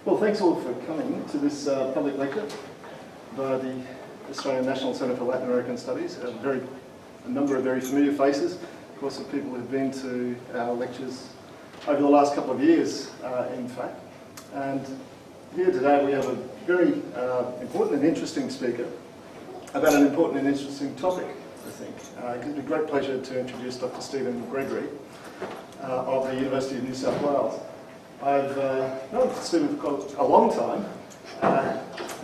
Well, thanks all for coming to this public lecture by the Australian National Centre for Latin American Studies. A number of very familiar faces, of course, of people who've been to our lectures over the last couple of years, in fact. And here today we have a very important and interesting speaker about an important and interesting topic, I think. It gives me great pleasure to introduce Dr. Stephen Gregory of the University of New South Wales. I've known Stephen for quite a long time.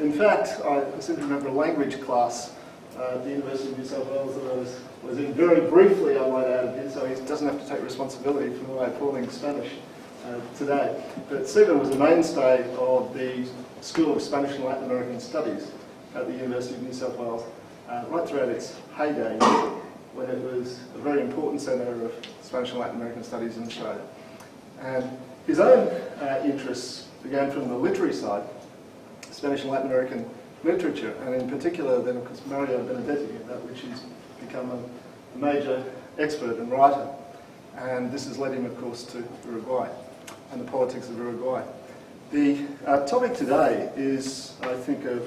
In fact, I seem to remember a language class at the University of New South Wales that I was in very briefly, I might add, so he doesn't have to take responsibility for my appalling Spanish today. But Stephen was a mainstay of the School of Spanish and Latin American Studies at the University of New South Wales, right throughout its heyday, when it was a very important centre of Spanish and Latin American studies in Australia. And his own interests began from the literary side, Spanish and Latin American literature, and in particular then of course Mario Benedetti, about which he's become a major expert and writer. And this has led him of course to Uruguay and the politics of Uruguay. The topic today is, I think, of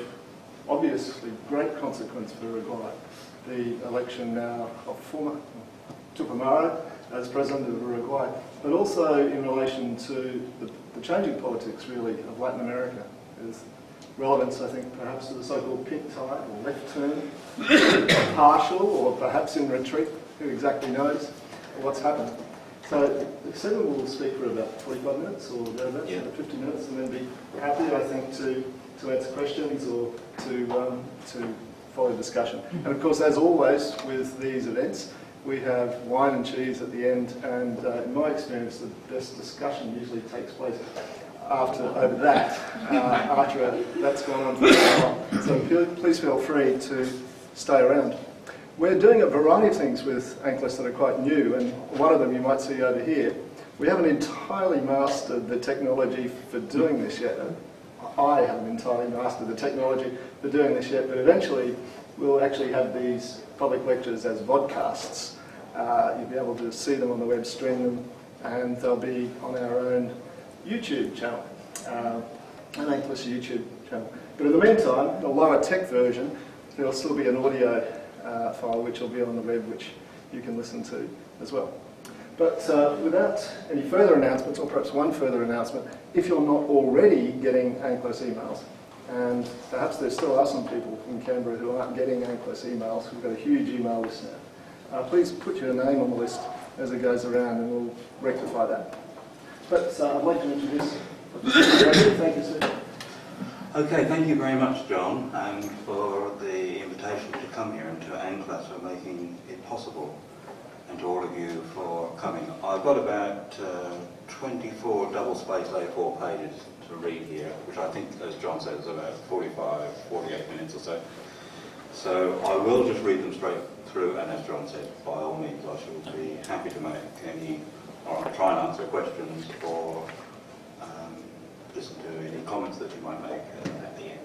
obviously great consequence for Uruguay. The election now of former Tupamaros as president of Uruguay, but also in relation to the changing politics, really, of Latin America. There's relevance, I think, perhaps to the so-called pink tide, or left turn, partial, or perhaps in retreat. Who exactly knows what's happened? So Stephen will speak for about 45 minutes, or thereabouts, 50 minutes, and then be happy, I think, to answer questions or to follow discussion. And of course, as always with these events, we have wine and cheese at the end, and in my experience, the best discussion usually takes place over that, after that's gone on for a while. So please feel free to stay around. We're doing a variety of things with ANCLIS that are quite new, and one of them you might see over here. We haven't entirely mastered the technology for doing this yet. I haven't entirely mastered the technology for doing this yet, but eventually we'll actually have these public lectures as vodcasts. You'll be able to see them on the web, stream them, and they'll be on our own YouTube channel, an ANCLIS YouTube channel. But in the meantime, the lower tech version, there'll still be an audio file which will be on the web, which you can listen to as well. But without any further announcements, or perhaps one further announcement, if you're not already getting ANCLIS emails, and perhaps there still are some people in Canberra who aren't getting ANCLIS emails, we've got a huge email list now, please put your name on the list as it goes around and we'll rectify that. But I'd like to introduce Gregory. Thank you, sir. Okay, thank you very much, John, and for the invitation to come here, and to ANCLIS for making it possible, and to all of you for coming. I've got about 24 double-spaced A4 pages to read here, which I think, as John said, is about 45, 48 minutes or so. So I will just read them straight through, and as John said, by all means, I shall be happy to make any, or try and answer questions, or listen to any comments that you might make at the end.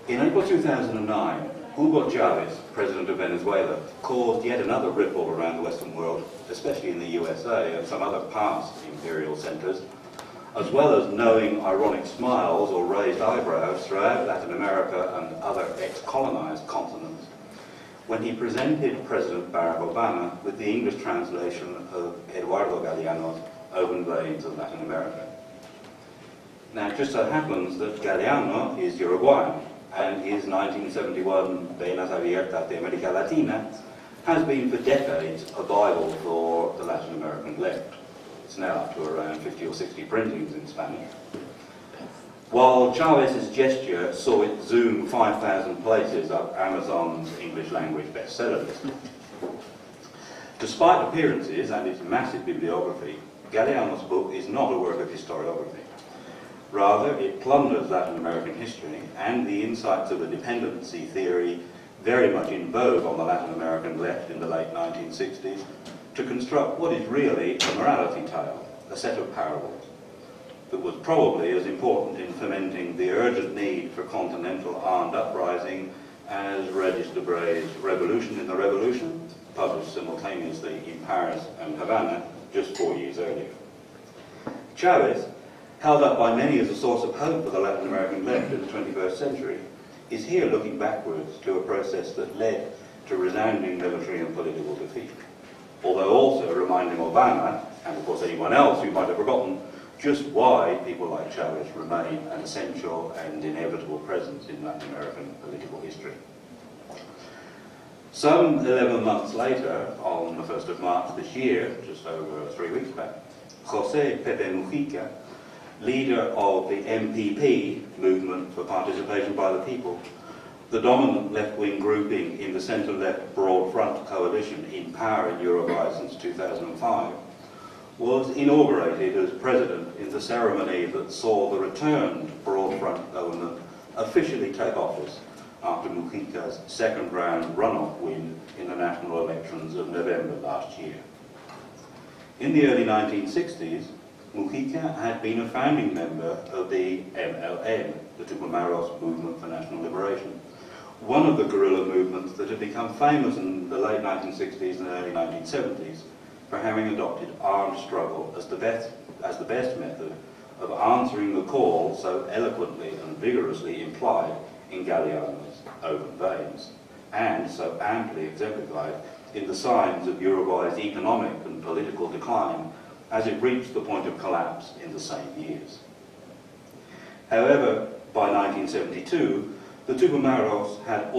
In April 2009, Hugo Chavez, president of Venezuela, caused yet another ripple around the Western world, especially in the USA and some other past imperial centres, as well as knowing ironic smiles or raised eyebrows throughout Latin America and other ex-colonized continents, when he presented President Barack Obama with the English translation of Eduardo Galeano's Open Veins of Latin America. Now, it just so happens that Galeano is Uruguayan, and his 1971 Venas Abiertas de America Latina has been for decades a Bible for the Latin American left. It's now up to around 50 or 60 printings in Spanish. While Chavez's gesture saw it zoom 5,000 places up Amazon's English language bestseller list. Despite appearances and its massive bibliography, Galeano's book is not a work of historiography. Rather, it plunders Latin American history and the insights of a dependency theory very much in vogue on the Latin American left in the late 1960s to construct what is really a morality tale, a set of parables, that was probably as important in fomenting the urgent need for continental armed uprising as Regis Debray's Revolution in the Revolution, published simultaneously in Paris and Havana just 4 years earlier. Chavez, held up by many as a source of hope for the Latin American left in the 21st century, is here looking backwards to a process that led to resounding military and political defeat, although also reminding Obama, and of course anyone else who might have forgotten, just why people like Chavez remain an essential and inevitable presence in Latin American political history. Some 11 months later, on the 1st of March this year, just over 3 weeks back, José Pepe Mujica, leader of the MPP, Movement for Participation by the People, the dominant left-wing grouping in the centre-left Broad Front coalition in power in Uruguay since 2005, was inaugurated as president in the ceremony that saw the returned Broad Front government officially take office after Mujica's second-round runoff win in the national elections of November last year. In the early 1960s, Mujica had been a founding member of the MLN, the Tupamaros Movement for National Liberation, one of the guerrilla movements that had become famous in the late 1960s and early 1970s for having adopted armed struggle as the best method of answering the call so eloquently and vigorously implied in Galeano's open veins, and so amply exemplified in the signs of Uruguay's economic and political decline as it reached the point of collapse in the same years. However, by 1972, the Tupamaros had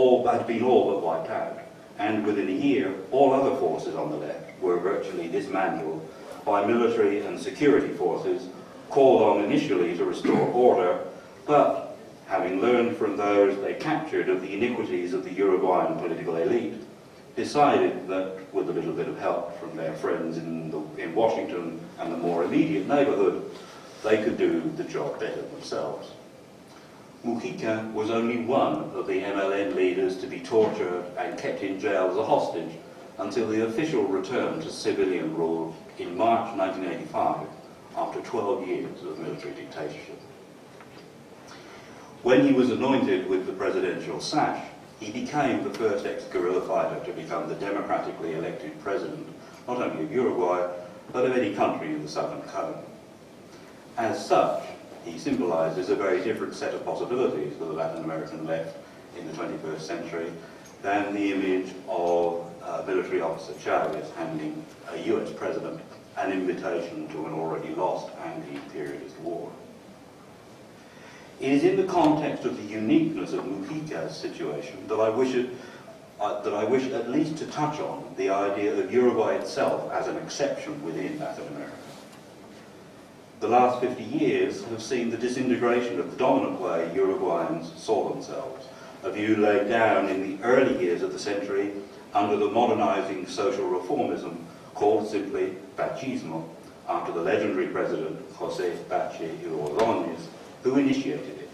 been all but wiped out, and within a year, all other forces on the left were virtually dismantled by military and security forces called on initially to restore order, but having learned from those they captured of the iniquities of the Uruguayan political elite, decided that, with a little bit of help from their friends in Washington and the more immediate neighbourhood, they could do the job better themselves. Mujica was only one of the MLN leaders to be tortured and kept in jail as a hostage until the official return to civilian rule in March 1985, after 12 years of military dictatorship. When he was anointed with the presidential sash, he became the first ex-guerrilla fighter to become the democratically elected president, not only of Uruguay, but of any country in the Southern Cone. As such, he symbolises a very different set of possibilities for the Latin American left in the 21st century than the image of military officer Chavez handing a US president an invitation to an already lost anti-imperialist war. It is in the context of the uniqueness of Mujica's situation that I wish at least to touch on the idea of Uruguay itself as an exception within Latin America. The last 50 years have seen the disintegration of the dominant way Uruguayans saw themselves, a view laid down in the early years of the century under the modernising social reformism called simply Bachismo, after the legendary president José Pepe Mujica, who initiated it.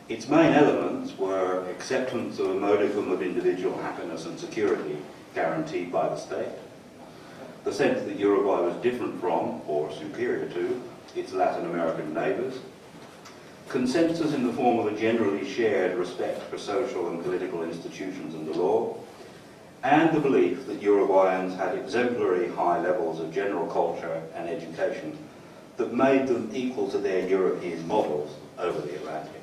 Its main elements were acceptance of a modicum of individual happiness and security guaranteed by the state, the sense that Uruguay was different from, or superior to, its Latin American neighbours, consensus in the form of a generally shared respect for social and political institutions and the law, and the belief that Uruguayans had exemplary high levels of general culture and education that made them equal to their European models over the Atlantic.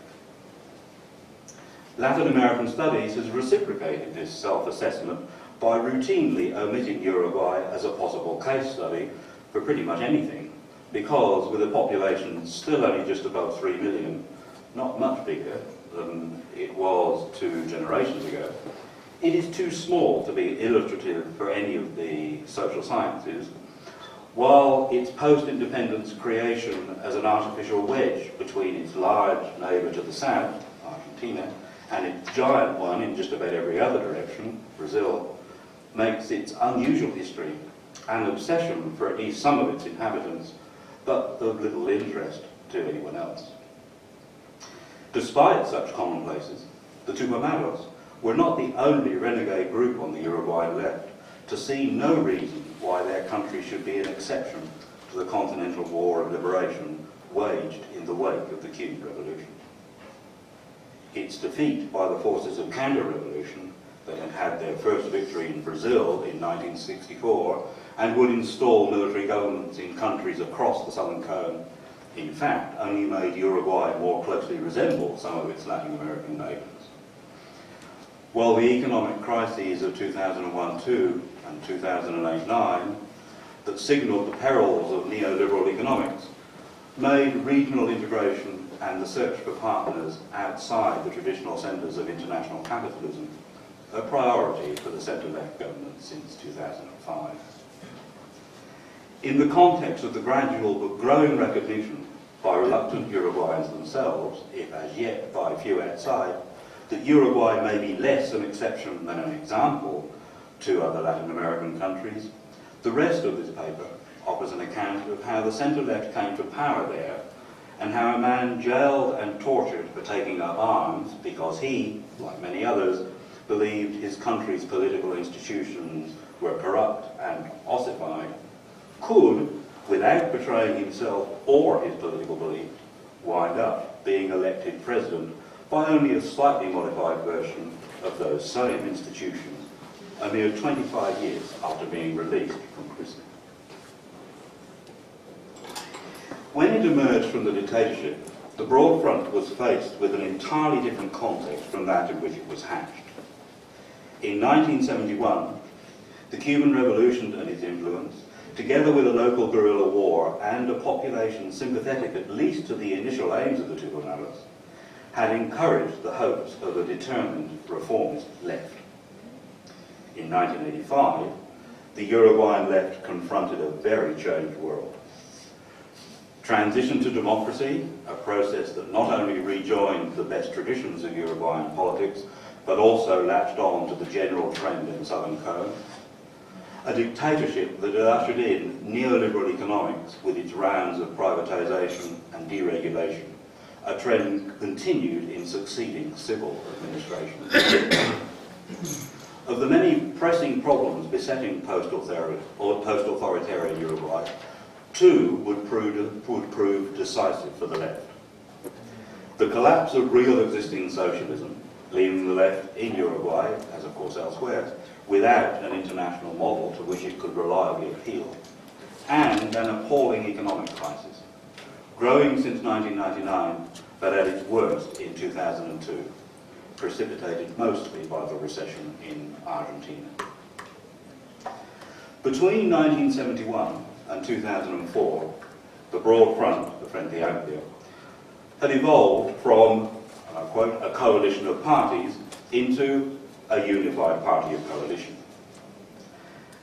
Latin American studies has reciprocated this self-assessment by routinely omitting Uruguay as a possible case study for pretty much anything, because with a population still only just above 3 million, not much bigger than it was 2 generations ago, it is too small to be illustrative for any of the social sciences, while its post-independence creation as an artificial wedge between its large neighbour to the south, Argentina, and its giant one in just about every other direction, Brazil, makes its unusual history an obsession for at least some of its inhabitants, but of little interest to anyone else. Despite such commonplaces, the Tupamaros were not the only renegade group on the Uruguayan left to see no reason why their country should be an exception to the continental war of liberation waged in the wake of the Cuban Revolution. Its defeat by the forces of counter-revolution, They had had their first victory in Brazil in 1964 and would install military governments in countries across the Southern Cone. In fact, only made Uruguay more closely resemble some of its Latin American neighbours. While the economic crises of 2001-2 and 2008-9 that signalled the perils of neoliberal economics made regional integration and the search for partners outside the traditional centres of international capitalism a priority for the centre-left government since 2005. In the context of the gradual but growing recognition by reluctant Uruguayans themselves, if as yet by few outside, that Uruguay may be less an exception than an example to other Latin American countries, the rest of this paper offers an account of how the centre-left came to power there and how a man jailed and tortured for taking up arms because he, like many others, believed his country's political institutions were corrupt and ossified, could, without betraying himself or his political belief, wind up being elected president by only a slightly modified version of those same institutions, a mere 25 years after being released from prison. When it emerged from the dictatorship, the Broad Front was faced with an entirely different context from that in which it was hatched. In 1971, the Cuban Revolution and its influence, together with a local guerrilla war and a population sympathetic at least to the initial aims of the Tupamaros, had encouraged the hopes of a determined reformist left. In 1985, the Uruguayan left confronted a very changed world. Transition to democracy, a process that not only rejoined the best traditions of Uruguayan politics, but also latched on to the general trend in the Southern Cone. A dictatorship that had ushered in neoliberal economics with its rounds of privatisation and deregulation, a trend continued in succeeding civil administration. Of the many pressing problems besetting post-authoritarian Uruguay, two would prove decisive for the left. The collapse of real existing socialism, leaving the left in Uruguay, as of course elsewhere, without an international model to which it could reliably appeal, and an appalling economic crisis, growing since 1999, but at its worst in 2002, precipitated mostly by the recession in Argentina. Between 1971 and 2004, the Broad Front, the Frente Amplio, had evolved from, and I quote, a coalition of parties into a unified party of coalition.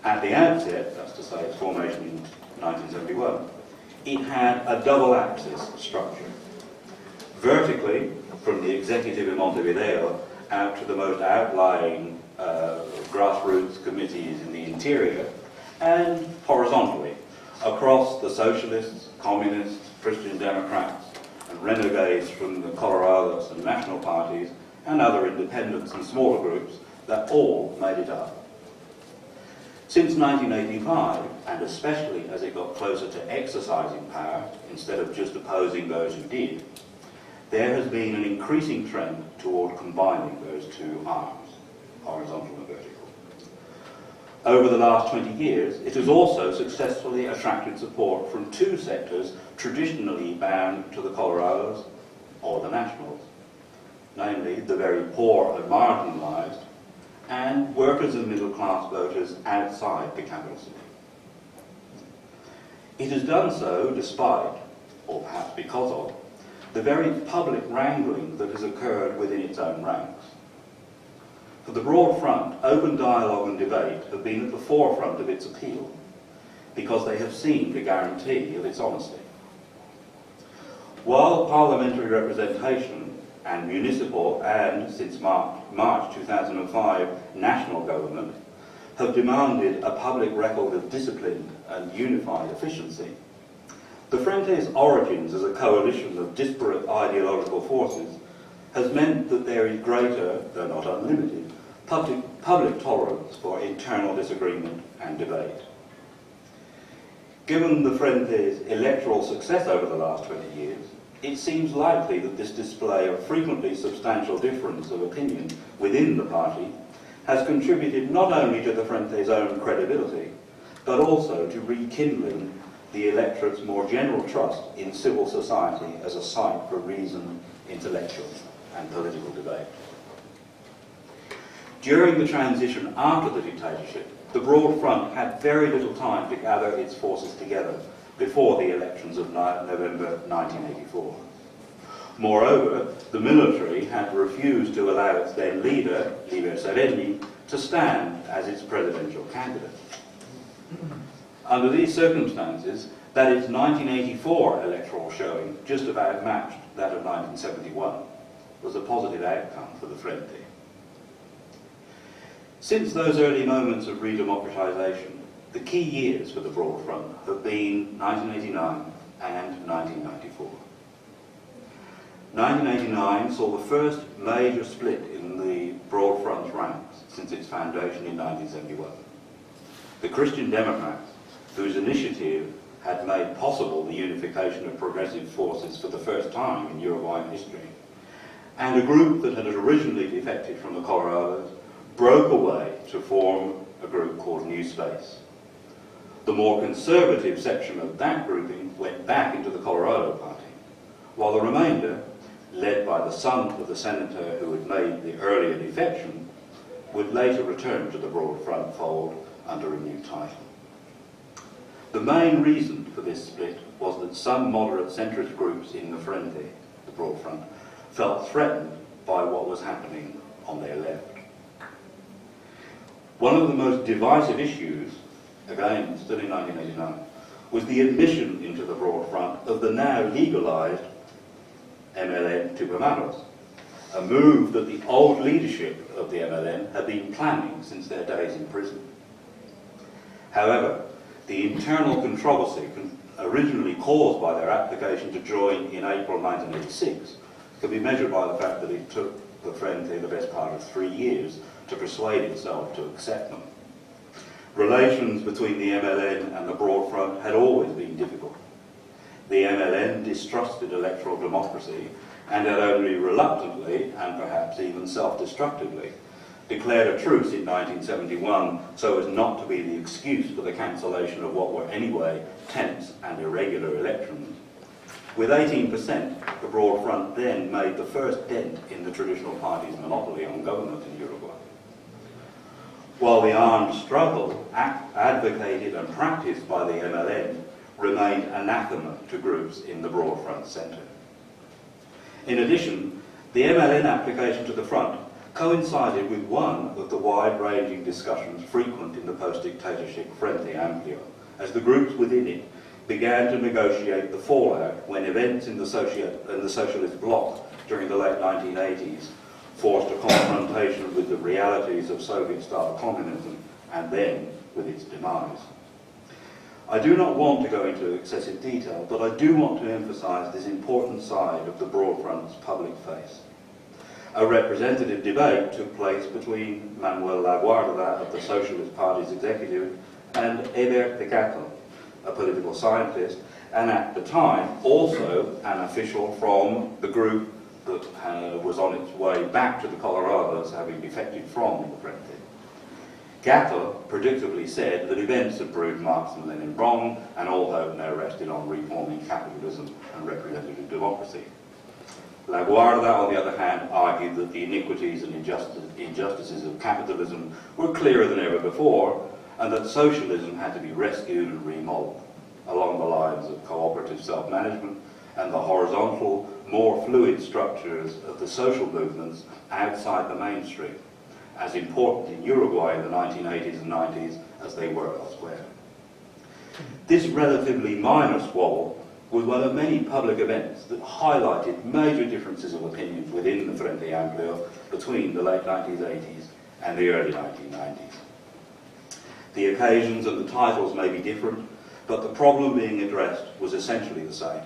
At the outset, that's to say its formation in 1971, it had a double-axis structure. Vertically, from the executive in Montevideo out to the most outlying grassroots committees in the interior, and horizontally, across the socialists, communists, Christian Democrats, and renegades from the Colorados and national parties, and other independents and smaller groups that all made it up. Since 1985, and especially as it got closer to exercising power instead of just opposing those who did, there has been an increasing trend toward combining those two arms, horizontal and vertical. Over the last 20 years, it has also successfully attracted support from two sectors traditionally bound to the Colorados or the Nationals, namely the very poor and marginalised, and workers and middle-class voters outside the capital city. It has done so despite, or perhaps because of, the very public wrangling that has occurred within its own ranks. For the Broad Front, open dialogue and debate have been at the forefront of its appeal, because they have seemed a guarantee of its honesty. While parliamentary representation and municipal and, since March 2005, national government have demanded a public record of disciplined and unified efficiency, the Frente's origins as a coalition of disparate ideological forces has meant that there is greater, though not unlimited, public tolerance for internal disagreement and debate. Given the Frente's electoral success over the last 20 years, it seems likely that this display of frequently substantial difference of opinion within the party has contributed not only to the Frente's own credibility, but also to rekindling the electorate's more general trust in civil society as a site for reasoned, intellectual and political debate. During the transition after the dictatorship, the Broad Front had very little time to gather its forces together before the elections of November 1984. Moreover, the military had refused to allow its then leader, Gregory, to stand as its presidential candidate. Under these circumstances, that its 1984 electoral showing just about matched that of 1971 was a positive outcome for the Frente. Since those early moments of redemocratisation, the key years for the Broad Front have been 1989 and 1994. 1989 saw the first major split in the Broad Front's ranks since its foundation in 1971. The Christian Democrats, whose initiative had made possible the unification of progressive forces for the first time in Uruguayan history, and a group that had originally defected from the Colorados, broke away to form a group called New Space. The more conservative section of that grouping went back into the Colorado Party, while the remainder, led by the son of the senator who had made the earlier defection, would later return to the Broad Front fold under a new title. The main reason for this split was that some moderate centrist groups in the Frente, the Broad Front, felt threatened by what was happening on their left. One of the most divisive issues, again still in 1989, was the admission into the Broad Front of the now legalised MLN Tupamaros, a move that the old leadership of the MLN had been planning since their days in prison. However, the internal controversy originally caused by their application to join in April 1986 could be measured by the fact that it took the Frente the best part of 3 years to persuade itself to accept them. Relations between the MLN and the Broad Front had always been difficult. The MLN distrusted electoral democracy and had only reluctantly, and perhaps even self-destructively, declared a truce in 1971 so as not to be the excuse for the cancellation of what were anyway tense and irregular elections. With 18%, the Broad Front then made the first dent in the traditional party's monopoly on government in Uruguay. While the armed struggle advocated and practiced by the MLN remained anathema to groups in the Broad Front centre. In addition, the MLN application to the front coincided with one of the wide-ranging discussions frequent in the post-dictatorship Frente Amplio, as the groups within it began to negotiate the fallout when events in the socialist bloc during the late 1980s forced a confrontation with the realities of Soviet-style communism and then with its demise. I do not want to go into excessive detail, but I do want to emphasise this important side of the Broad Front's public face. A representative debate took place between Manuel Laguarda of the Socialist Party's executive and Eber de Cato, a political scientist, and at the time also an official from the group that was on its way back to the Colorados, having defected from the Frente. Gatto predictably said that events had proved Marx and Lenin wrong, and all hope now rested on reforming capitalism and representative democracy. Laguarda, on the other hand, argued that the iniquities and injustices of capitalism were clearer than ever before, and that socialism had to be rescued and remoulded along the lines of cooperative self-management and the horizontal, more fluid structures of the social movements outside the mainstream, as important in Uruguay in the 1980s and 90s as they were elsewhere. This relatively minor squabble was one of many public events that highlighted major differences of opinion within the Frente Amplio between the late 1980s and the early 1990s. The occasions and the titles may be different, but the problem being addressed was essentially the same.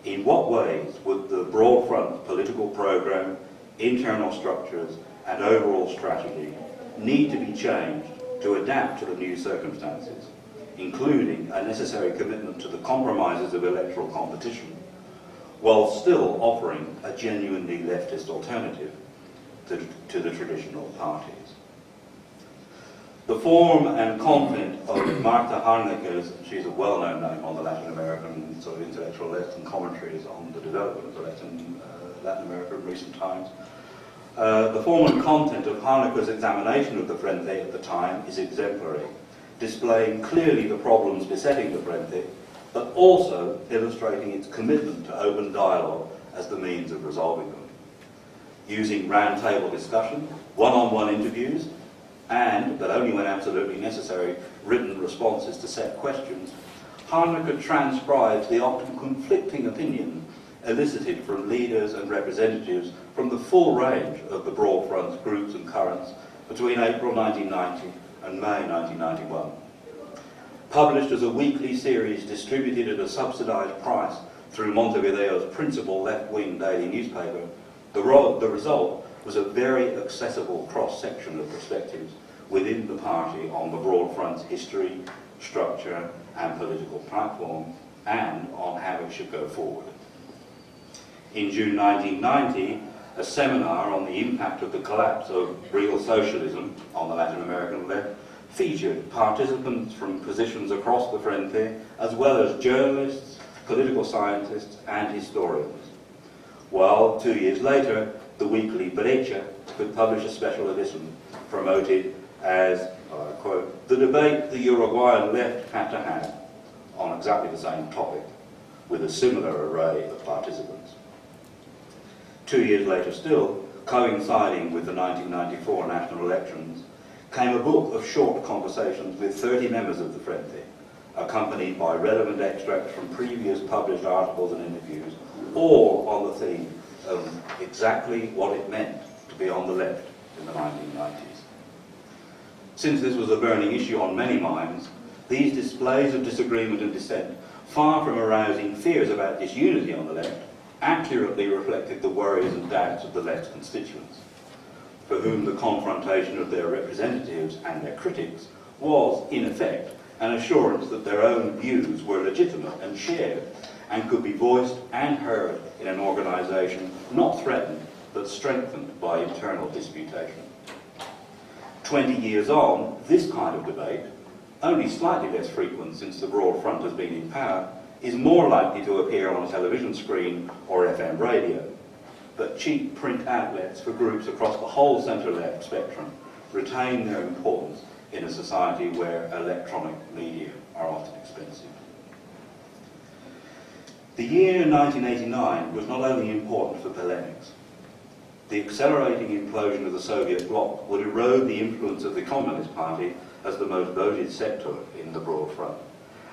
In what ways would the Broad Front political programme, internal structures and overall strategy need to be changed to adapt to the new circumstances, including a necessary commitment to the compromises of electoral competition, while still offering a genuinely leftist alternative to the traditional parties? The form and content of Martha Harneker's, she's a well-known name on the Latin American sort of intellectual left, and commentaries on the development of Latin America in recent times. The form and content of Harneker's examination of the Frente at the time is exemplary, displaying clearly the problems besetting the Frente, but also illustrating its commitment to open dialogue as the means of resolving them. Using round-table discussion, one-on-one interviews, and, but only when absolutely necessary, written responses to set questions, Harneker transcribes the often conflicting opinion elicited from leaders and representatives from the full range of the Broad Front's groups and currents between April 1990 and May 1991. Published as a weekly series distributed at a subsidised price through Montevideo's principal left-wing daily newspaper, the result was a very accessible cross-section of perspectives within the party on the Broad Front's history, structure and political platform, and on how it should go forward. In June 1990, a seminar on the impact of the collapse of real socialism on the Latin American left featured participants from positions across the Frente, as well as journalists, political scientists and historians. While 2 years later, the weekly Brecha could publish a special edition promoted as, quote, the debate the Uruguayan left had to have on exactly the same topic, with a similar array of participants. 2 years later still, coinciding with the 1994 national elections, came a book of short conversations with 30 members of the Frente, accompanied by relevant extracts from previous published articles and interviews, all on the theme of exactly what it meant to be on the left in the 1990s. Since this was a burning issue on many minds, these displays of disagreement and dissent, far from arousing fears about disunity on the left, accurately reflected the worries and doubts of the left's constituents, for whom the confrontation of their representatives and their critics was, in effect, an assurance that their own views were legitimate and shared, and could be voiced and heard in an organisation not threatened, but strengthened by internal disputation. 20 years on, this kind of debate, only slightly less frequent since the Broad Front has been in power, is more likely to appear on a television screen or FM radio. But cheap print outlets for groups across the whole centre-left spectrum retain their importance in a society where electronic media are often expensive. The year 1989 was not only important for polemics. The accelerating implosion of the Soviet bloc would erode the influence of the Communist Party as the most voted sector in the Broad Front,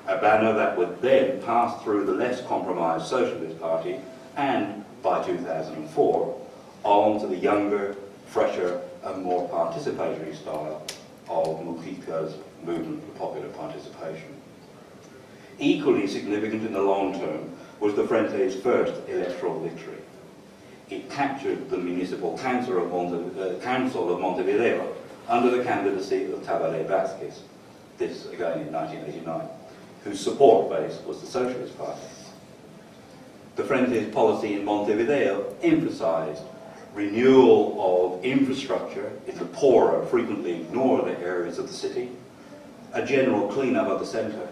a banner that would then pass through the less compromised Socialist Party and, by 2004, on to the younger, fresher and more participatory style of Mujica's movement for popular participation. Equally significant in the long term was the Frente's first electoral victory. It captured the Municipal Council of Montevideo under the candidacy of Tabaré Vázquez, this again in 1989, whose support base was the Socialist Party. The Frente's policy in Montevideo emphasised renewal of infrastructure in the poorer, frequently ignored areas of the city, a general clean-up of the centre,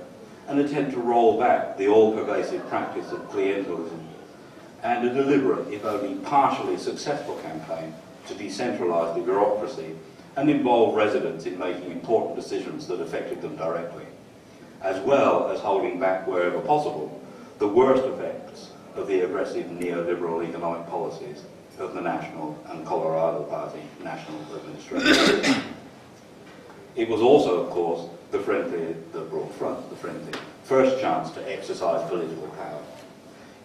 an attempt to roll back the all-pervasive practice of clientelism, and a deliberate, if only partially successful campaign to decentralise the bureaucracy and involve residents in making important decisions that affected them directly, as well as holding back wherever possible the worst effects of the aggressive neoliberal economic policies of the National and Colorado Party national administration. It was also, of course, the Frente, the Broad Front, the Frente, first chance to exercise political power.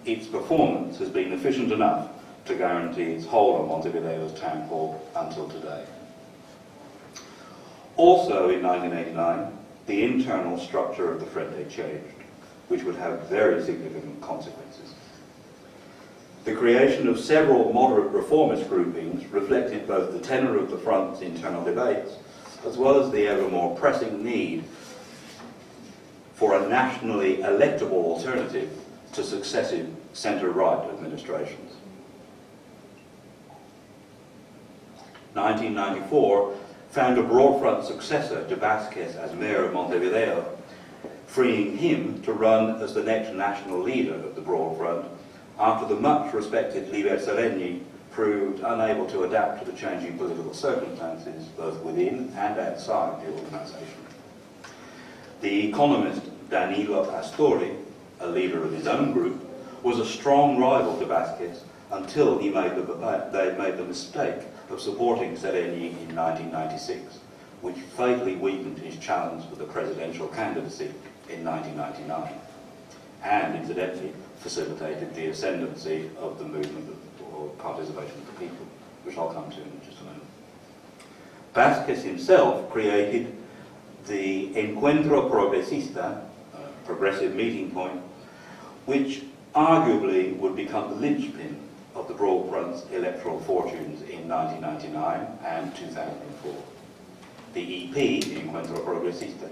Its performance has been efficient enough to guarantee its hold on Montevideo's town hall until today. Also in 1989, the internal structure of the Frente changed, which would have very significant consequences. The creation of several moderate reformist groupings reflected both the tenor of the Front's internal debates, as well as the ever more pressing need for a nationally electable alternative to successive centre-right administrations. 1994 found a broad front successor to Vázquez as mayor of Montevideo, freeing him to run as the next national leader of the broad front after the much respected Líber Seregni proved unable to adapt to the changing political circumstances both within and outside the organisation. The economist Danilo Astori, a leader of his own group, was a strong rival to Vázquez until they made the mistake of supporting Seregni in 1996, which fatally weakened his challenge for the presidential candidacy in 1999, and incidentally facilitated the ascendancy of the movement or participation of the people, which I'll come to in just a moment. Vázquez himself created the Encuentro Progresista, progressive meeting point, which arguably would become the linchpin of the Broad Front's electoral fortunes in 1999 and 2004. The EP, the Encuentro Progresista,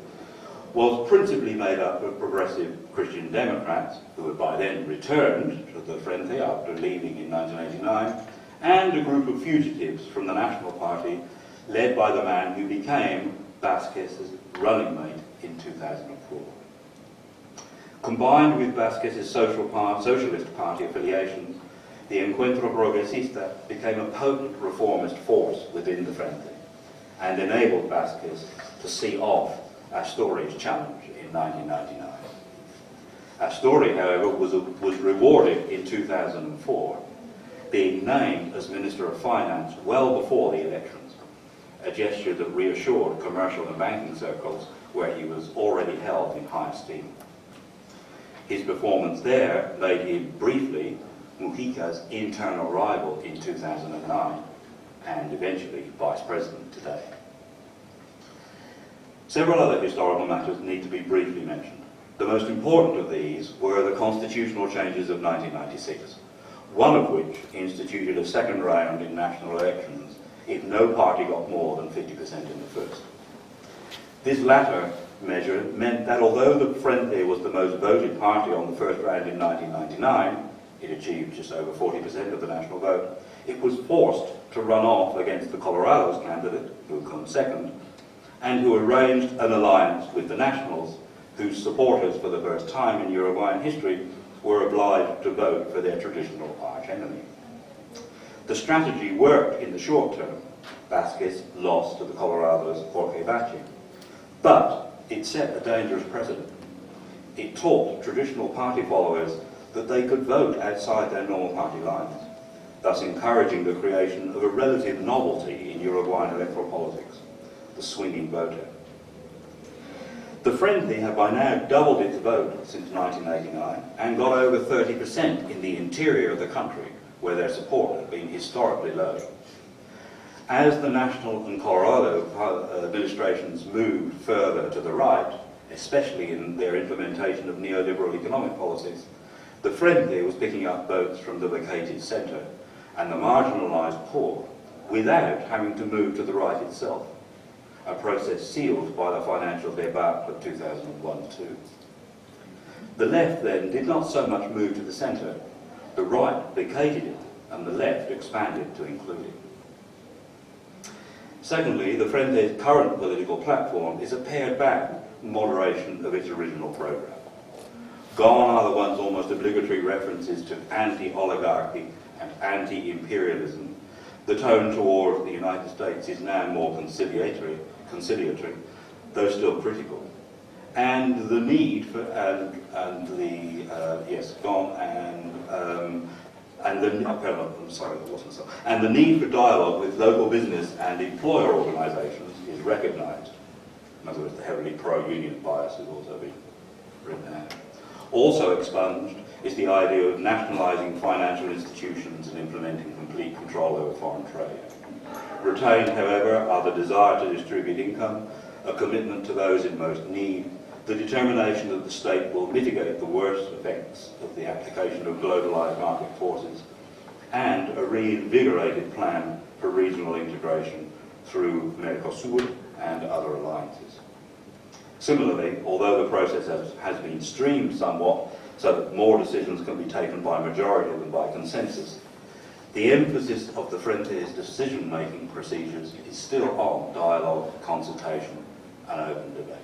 was principally made up of progressive Christian Democrats, who had by then returned to the Frente after leaving in 1989, and a group of fugitives from the National Party, led by the man who became Vázquez's running mate in 2004. Combined with Vázquez's Socialist Party affiliations, the Encuentro Progresista became a potent reformist force within the Frente and enabled Vázquez to see off Astori's challenge in 1999. Astori, however, was rewarded in 2004, being named as Minister of Finance well before the elections, a gesture that reassured commercial and banking circles where he was already held in high esteem. His performance there made him briefly Mujica's internal rival in 2009 and eventually Vice President today. Several other historical matters need to be briefly mentioned. The most important of these were the constitutional changes of 1996, one of which instituted a second round in national elections if no party got more than 50% in the first. This latter measure meant that although the Frente was the most voted party on the first round in 1999, it achieved just over 40% of the national vote, it was forced to run off against the Colorado's candidate, who had come second, and who arranged an alliance with the Nationals, whose supporters for the first time in Uruguayan history were obliged to vote for their traditional arch-enemy. The strategy worked in the short term. Vázquez lost to the Colorado's Jorge Valle, but it set a dangerous precedent. It taught traditional party followers that they could vote outside their normal party lines, thus encouraging the creation of a relative novelty in Uruguayan electoral politics, the swinging voter. The Frente had by now doubled its vote since 1989 and got over 30% in the interior of the country, where their support had been historically low. As the National and Colorado administrations moved further to the right, especially in their implementation of neoliberal economic policies, the Frente was picking up votes from the vacated centre and the marginalised poor without having to move to the right itself, a process sealed by the financial debacle of 2001-2. The left then did not so much move to the centre, the right vacated it and the left expanded to include it. Secondly, the Frente's current political platform is a pared-back moderation of its original programme. Gone are the once almost obligatory references to anti-oligarchy and anti-imperialism. The tone toward the United States is now more conciliatory, though still critical. And the need for the need for dialogue with local business and employer organisations is recognised. In other words, the heavily pro-union bias has also been written out. Also expunged is the idea of nationalising financial institutions and implementing complete control over foreign trade. Retained, however, are the desire to distribute income, a commitment to those in most need, the determination that the state will mitigate the worst effects of the application of globalised market forces, and a reinvigorated plan for regional integration through Mercosur and other alliances. Similarly, although the process has been streamed somewhat so that more decisions can be taken by majority than by consensus, the emphasis of the Frente's decision-making procedures is still on dialogue, consultation and open debate.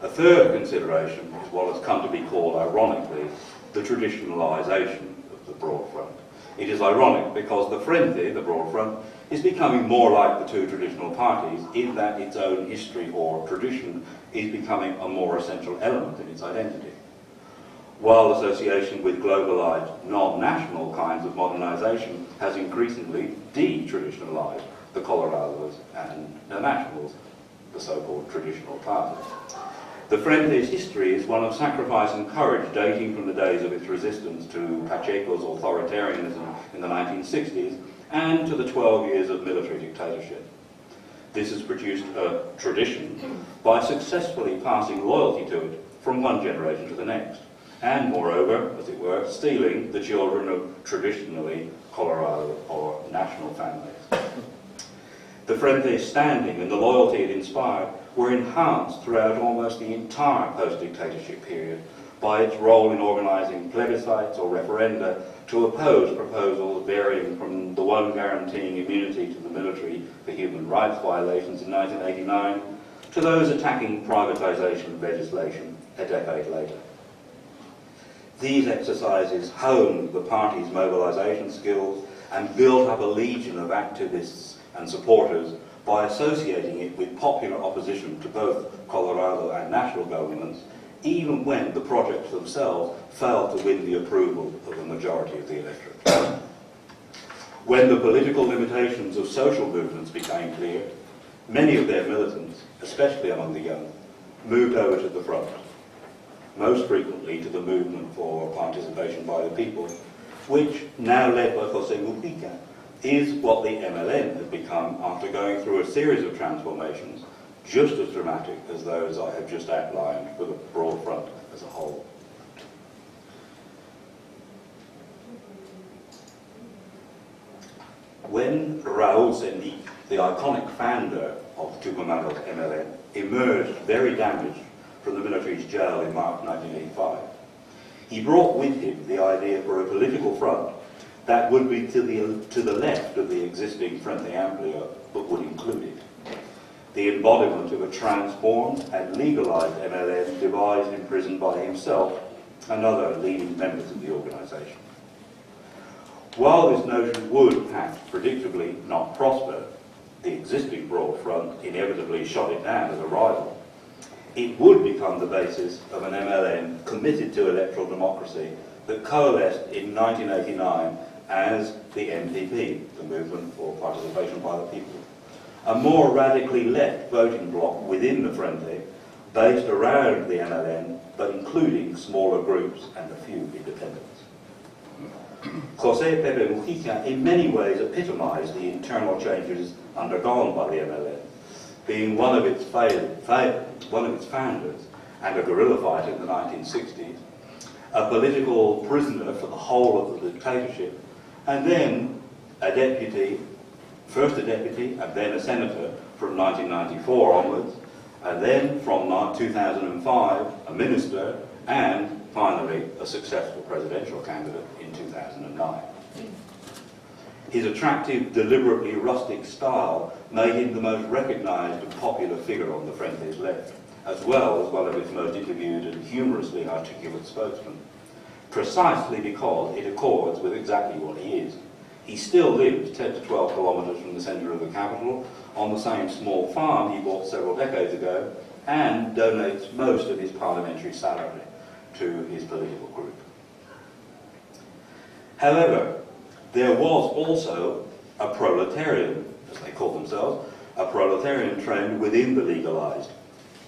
A third consideration is what has come to be called, ironically, the traditionalisation of the Broad Front. It is ironic because the Frente, the Broad Front, is becoming more like the two traditional parties in that its own history or tradition is becoming a more essential element in its identity. While association with globalised, non-national kinds of modernisation has increasingly de-traditionalised the Colorados and the Nationals, the so-called traditional parties. The Frente's history is one of sacrifice and courage dating from the days of its resistance to Pacheco's authoritarianism in the 1960s and to the 12 years of military dictatorship. This has produced a tradition by successfully passing loyalty to it from one generation to the next, and moreover, as it were, stealing the children of traditionally Colorado or national families. The Frente's standing and the loyalty it inspired were enhanced throughout almost the entire post-dictatorship period by its role in organising plebiscites or referenda to oppose proposals varying from the one guaranteeing immunity to the military for human rights violations in 1989 to those attacking privatisation legislation a decade later. These exercises honed the party's mobilisation skills and built up a legion of activists and supporters by associating it with popular opposition to both Colorado and national governments, even when the projects themselves failed to win the approval of the majority of the electorate. When the political limitations of social movements became clear, many of their militants, especially among the young, moved over to the front, most frequently to the movement for participation by the people, which, now led by José Mujica, is what the MLN has become after going through a series of transformations just as dramatic as those I have just outlined for the Broad Front as a whole. When Raúl Sendic, the iconic founder of Tupamaros MLN, emerged very damaged from the military's jail in March 1985, he brought with him the idea for a political front that would be to the left of the existing Frente Amplio, but would include it. The embodiment of a transformed and legalised MLN devised and imprisoned by himself and other leading members of the organisation. While this notion would have predictably not prosper, the existing Broad Front inevitably shot it down as a rival. It would become the basis of an MLN committed to electoral democracy that coalesced in 1989 as the MPP, the Movement for Participation by the People, a more radically left voting bloc within the Frente, based around the MLN, but including smaller groups and a few independents. José Pepe Mujica in many ways epitomised the internal changes undergone by the MLN, being one of its founders and a guerrilla fighter in the 1960s, a political prisoner for the whole of the dictatorship, and then a deputy, first a deputy and then a senator from 1994 onwards, and then from 2005 a minister, and finally a successful presidential candidate in 2009. His attractive, deliberately rustic style made him the most recognised and popular figure on the Frente's left, as well as one of its most interviewed and humorously articulate spokesmen, precisely because it accords with exactly what he is. He still lives 10 to 12 kilometres from the centre of the capital on the same small farm he bought several decades ago, and donates most of his parliamentary salary to his political group. However, there was also a proletarian, as they call themselves, a proletarian trend within the legalised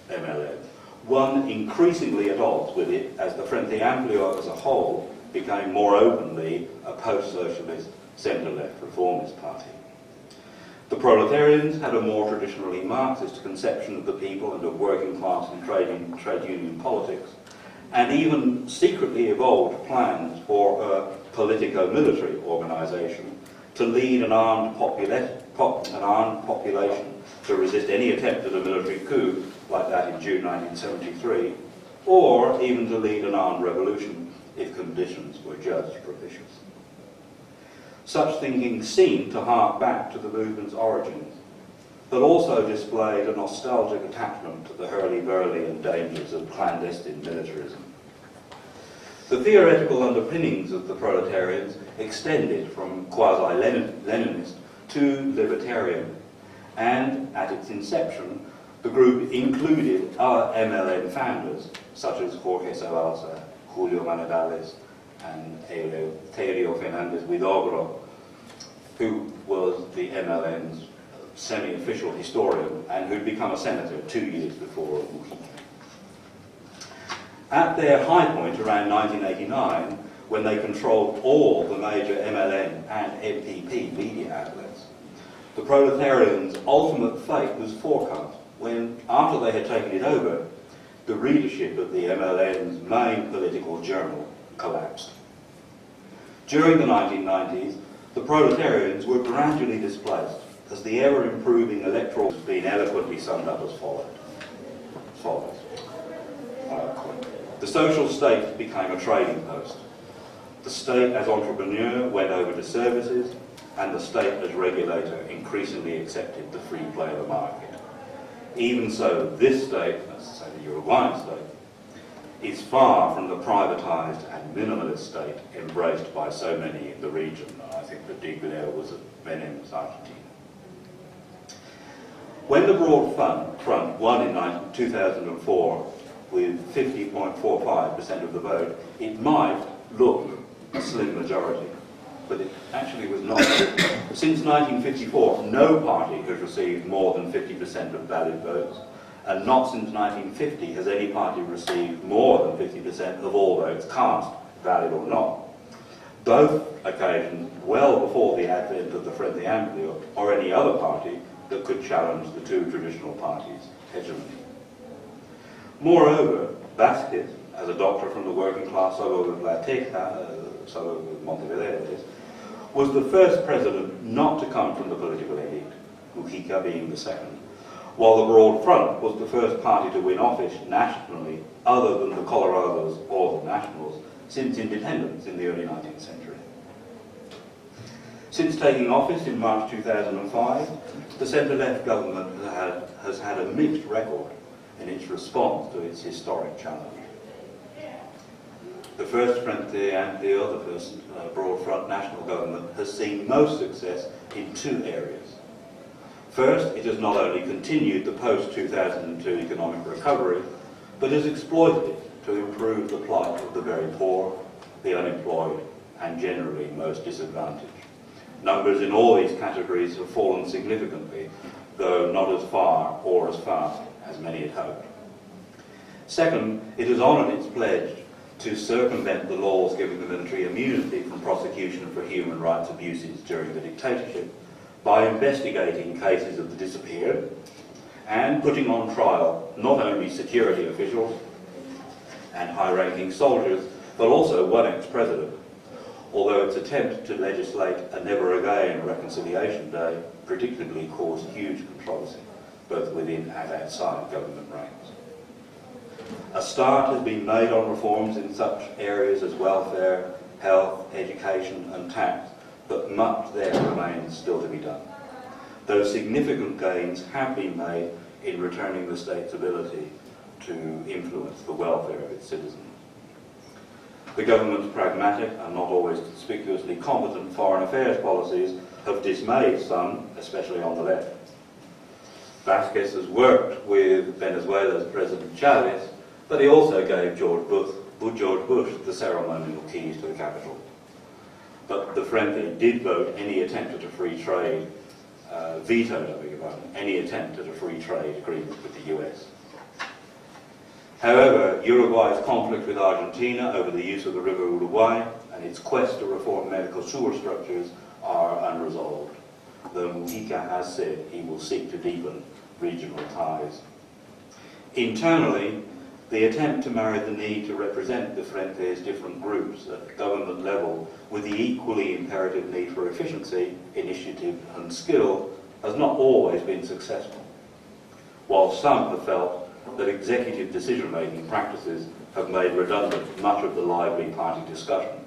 MLN, one increasingly at odds with it as the Frente Amplio as a whole became more openly a post-socialist centre-left reformist party. The proletarians had a more traditionally Marxist conception of the people and of working class and trade union politics, and even secretly evolved plans for a politico-military organisation to lead an armed population to resist any attempt at a military coup like that in June 1973, or even to lead an armed revolution if conditions were judged propitious. Such thinking seemed to hark back to the movement's origins, but also displayed a nostalgic attachment to the hurly-burly and dangers of clandestine militarism. The theoretical underpinnings of the proletarians extended from quasi-Leninist to libertarian, and at its inception, the group included other MLN founders, such as Jorge Zabalza, Julio Manedales, and Eleuterio Fernández Huidobro, who was the MLN's semi-official historian and who'd become a senator 2 years before Mujica. At their high point around 1989, when they controlled all the major MLN and MPP media outlets, the proletarians' ultimate fate was forecast when, after they had taken it over, the readership of the MLN's main political journal collapsed. During the 1990s, the proletarians were gradually displaced as the ever-improving electoral has been eloquently summed up as follows. The social state became a trading post. The state as entrepreneur went over to services, and the state as regulator increasingly accepted the free play of the market. Even so, this state, that's to say the Uruguayan state, is far from the privatised and minimalist state embraced by so many in the region. I think that Gregory was at Benin's Argentina. When the Broad Front won in 2004 with 50.45% of the vote, it might look a slim majority, but it actually was not. Since 1954, no party has received more than 50% of valid votes, and not since 1950 has any party received more than 50% of all votes cast, valid or not. Both occasions well before the advent of the Frente Amplio or any other party that could challenge the two traditional parties' hegemony. Moreover, Vázquez, as a doctor from the working class suburb of La Teja, suburb of Montevideo, was the first president not to come from the political elite, Mujica being the second, while the Broad Front was the first party to win office nationally other than the Colorados or the Nationals since independence in the early 19th century. Since taking office in March 2005, the centre-left government has had a mixed record in its response to its historic challenge. The first Frente Amplio, the first Broad Front national government, has seen most success in two areas. First, it has not only continued the post-2002 economic recovery, but has exploited it to improve the plight of the very poor, the unemployed, and generally most disadvantaged. Numbers in all these categories have fallen significantly, though not as far or as fast as many had hoped. Second, it has honoured its pledge to circumvent the laws giving the military immunity from prosecution for human rights abuses during the dictatorship by investigating cases of the disappeared and putting on trial not only security officials and high-ranking soldiers, but also one ex-president, although its attempt to legislate a never-again reconciliation day predictably caused huge controversy, both within and outside government ranks. A start has been made on reforms in such areas as welfare, health, education and tax, but much there remains still to be done. Though significant gains have been made in returning the state's ability to influence the welfare of its citizens. The government's pragmatic and not always conspicuously competent foreign affairs policies have dismayed some, especially on the left. Vázquez has worked with Venezuela's President Chavez, but he also gave George Bush the ceremonial keys to the capital. But the Frente did vote any attempt at a free trade, vetoed, any attempt at a free trade agreement with the US. However, Uruguay's conflict with Argentina over the use of the river Uruguay and its quest to reform medical sewer structures are unresolved, though Mujica has said he will seek to deepen regional ties. Internally, the attempt to marry the need to represent the Frente's different groups at government level with the equally imperative need for efficiency, initiative and skill has not always been successful. While some have felt that executive decision-making practices have made redundant much of the lively party discussion,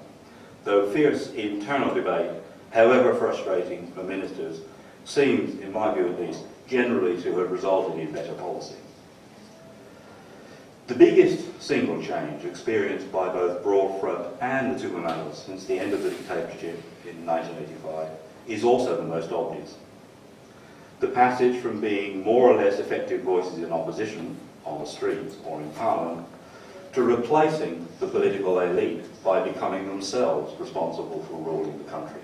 though fierce internal debate however frustrating for ministers, seems, in my view at least, generally to have resulted in better policy. The biggest single change experienced by both Broad Front and the Tupamaros since the end of the dictatorship in 1985 is also the most obvious. The passage from being more or less effective voices in opposition on the streets or in Parliament to replacing the political elite by becoming themselves responsible for ruling the country.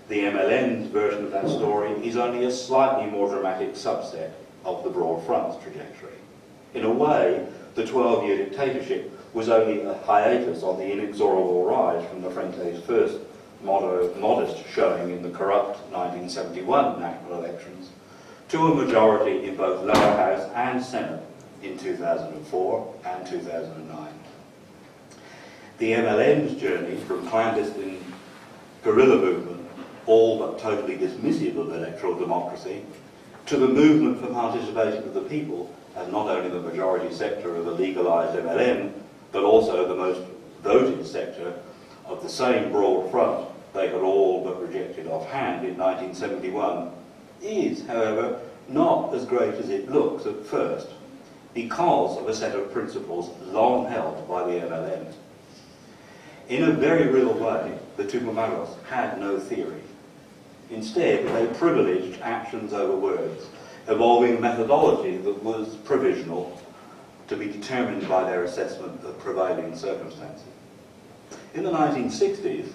The MLN's version of that story is only a slightly more dramatic subset of the Broad Front's trajectory. In a way, the 12-year dictatorship was only a hiatus on the inexorable rise from the Frente's first modest showing in the corrupt 1971 national elections to a majority in both lower house and Senate in 2004 and 2009. The MLN's journey from clandestine guerrilla movement, all but totally dismissive of electoral democracy, to the movement for participation of the people as not only the majority sector of the legalised MLN, but also the most voted sector of the same Broad Front they had all but rejected offhand in 1971, is, however, not as great as it looks at first, because of a set of principles long held by the MLN. In a very real way, the Tupamaros had no theory. Instead, they privileged actions over words, evolving methodology that was provisional, to be determined by their assessment of prevailing circumstances. In the 1960s,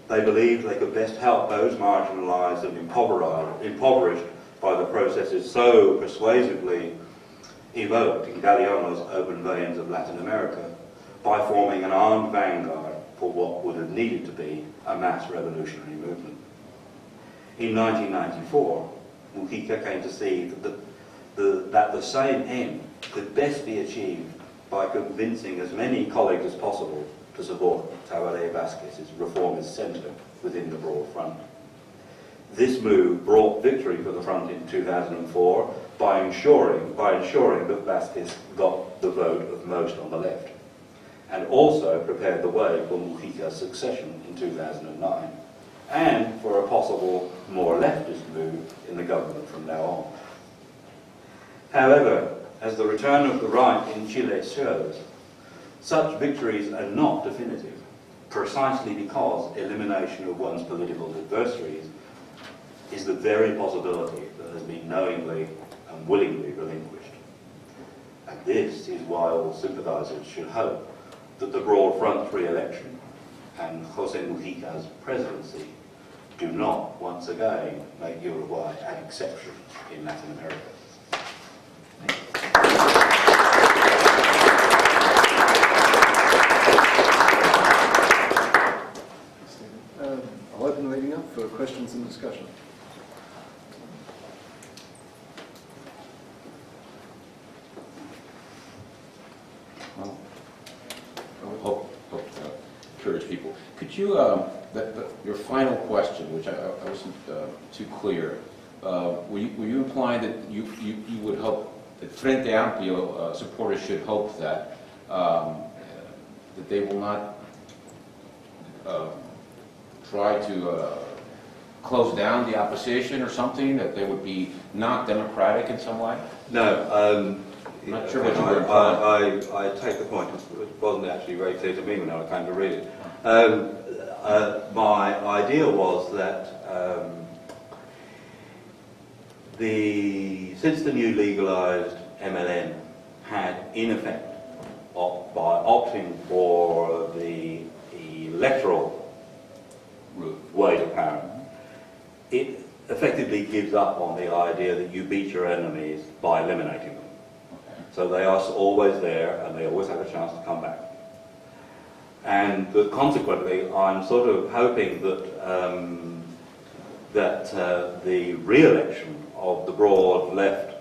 they believed they could best help those marginalised and impoverished by the processes so persuasively evoked in Galeano's Open Veins of Latin America by forming an armed vanguard for what would have needed to be a mass revolutionary movement. In 1994, Mujica came to see that the same end could best be achieved by convincing as many colleagues as possible to support Tabaré Vázquez's reformist centre within the Broad Front. This move brought victory for the Front in 2004 by ensuring that Vázquez got the vote of most on the left, and also prepared the way for Mujica's succession in 2009, and for a possible more leftist move in the government from now on. However, as the return of the right in Chile shows, such victories are not definitive, precisely because elimination of one's political adversaries is the very possibility that has been knowingly and willingly relinquished. And this is why all sympathisers should hope that the Broad Front's re-election and José Mujica's presidency do not once again make Uruguay an exception in Latin America. Thank you. I'll open the meeting up for questions and discussion. Well, I hope encourage people. Could you, your final question, which I wasn't too clear, were you implying that you would hope that Frente Amplio supporters should hope that they will not try to close down the opposition or something, that they would be not democratic in some way? No, I'm not sure what you were implying. I take the point. It wasn't actually very clear to me when I came to read it. My idea was that since the new legalised MLN had, in effect, by opting for the electoral way to power, it effectively gives up on the idea that you beat your enemies by eliminating them. So they are always there, and they always have a chance to come back. And consequently, I'm sort of hoping that the re-election of the broad left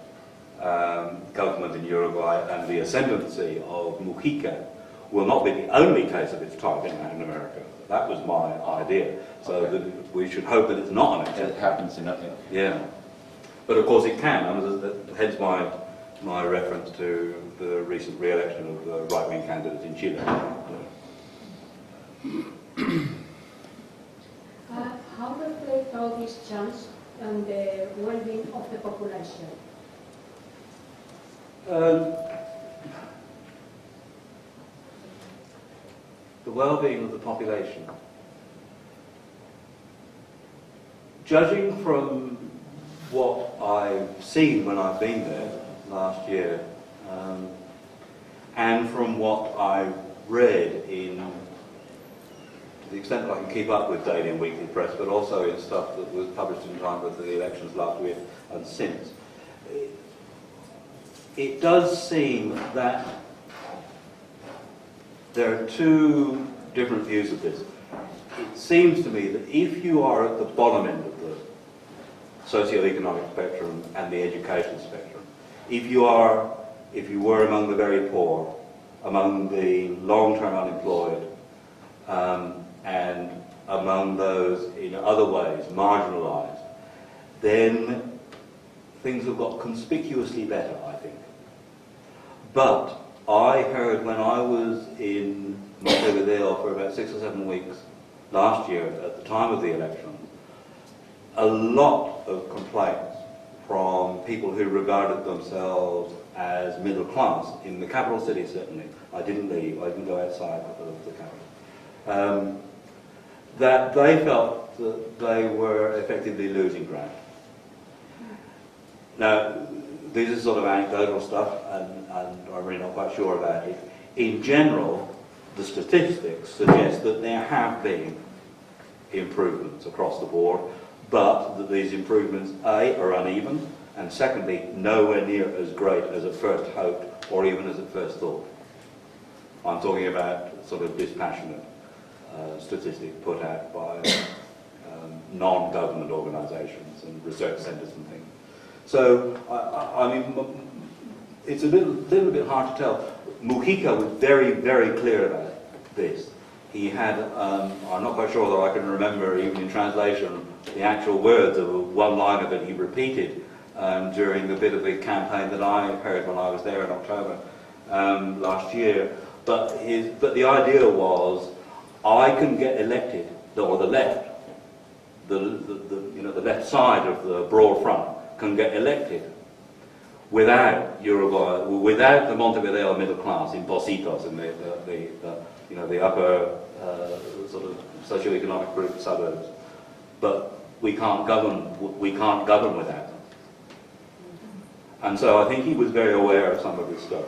government in Uruguay and the ascendancy of Mujica will not be the only case of its type in Latin America. That was my idea. So that we should hope that it's not an exception. It happens in Yeah. But of course it can. Hence my reference to the recent re-election of the right-wing candidate in Chile. this change on the well-being of the population? The well-being of the population. Judging from what I've seen when I've been there last year, and from what I've read in, to the extent that I can keep up with daily and weekly press, but also in stuff that was published in time with the elections last week and since, it does seem that there are two different views of this. It seems to me that if you are at the bottom end of the socio-economic spectrum and the education spectrum, if you were among the very poor, among the long-term unemployed, and among those in other ways marginalised, then things have got conspicuously better, I think. But I heard when I was in Montevideo for about 6 or 7 weeks last year, at the time of the election, a lot of complaints from people who regarded themselves as middle class, in the capital city certainly. I didn't leave, I didn't go outside of the capital. That they felt that they were effectively losing ground. Now, this is sort of anecdotal stuff, and I'm really not quite sure about it. In general, the statistics suggest that there have been improvements across the board, but that these improvements, A, are uneven, and secondly, nowhere near as great as at first hoped, or even as at first thought. I'm talking about sort of dispassionate statistics put out by non-government organisations and research centres and things. So, I mean, it's a little bit hard to tell. Mujica was very, very clear about this. He had, I'm not quite sure that I can remember, even in translation, the actual words of one liner that he repeated during the bit of the campaign that I heard when I was there in October last year. But the idea was, I can get elected, or the left, the left side of the broad front can get elected without Uruguay, without the Montevideo middle class in Pocitos and the upper sort of socio-economic group suburbs. But we can't govern without them. And so I think he was very aware of some of this stuff.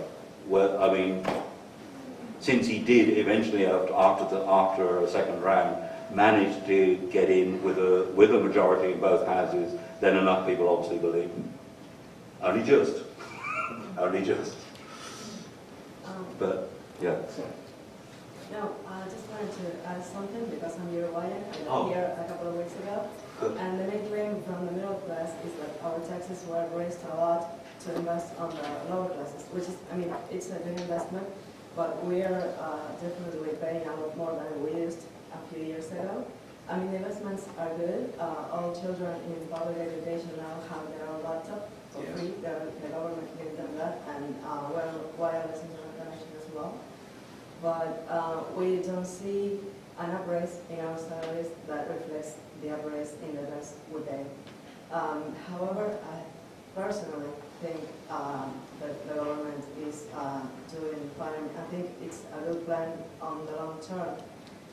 Well, I mean, since he did eventually, after a second round, manage to get in with a majority in both houses, then enough people obviously believe him. Only just. Only just. But, yeah. No, I just wanted to add something because I'm Uruguayan. I was Oh. here a couple of weeks ago. Good. And the main claim from the middle class is that our taxes were raised a lot to invest on the lower classes, which is, I mean, it's a good investment, but we are definitely paying a lot more than we used a few years ago. I mean, the investments are good. All children in public education now have their own laptop for free. The government gave them that, and wireless internet connection as well. But we don't see an upraise in our salaries that reflects the upraise in the rest we pay. However, I personally think that the government is doing fine. I think it's a good plan on the long term,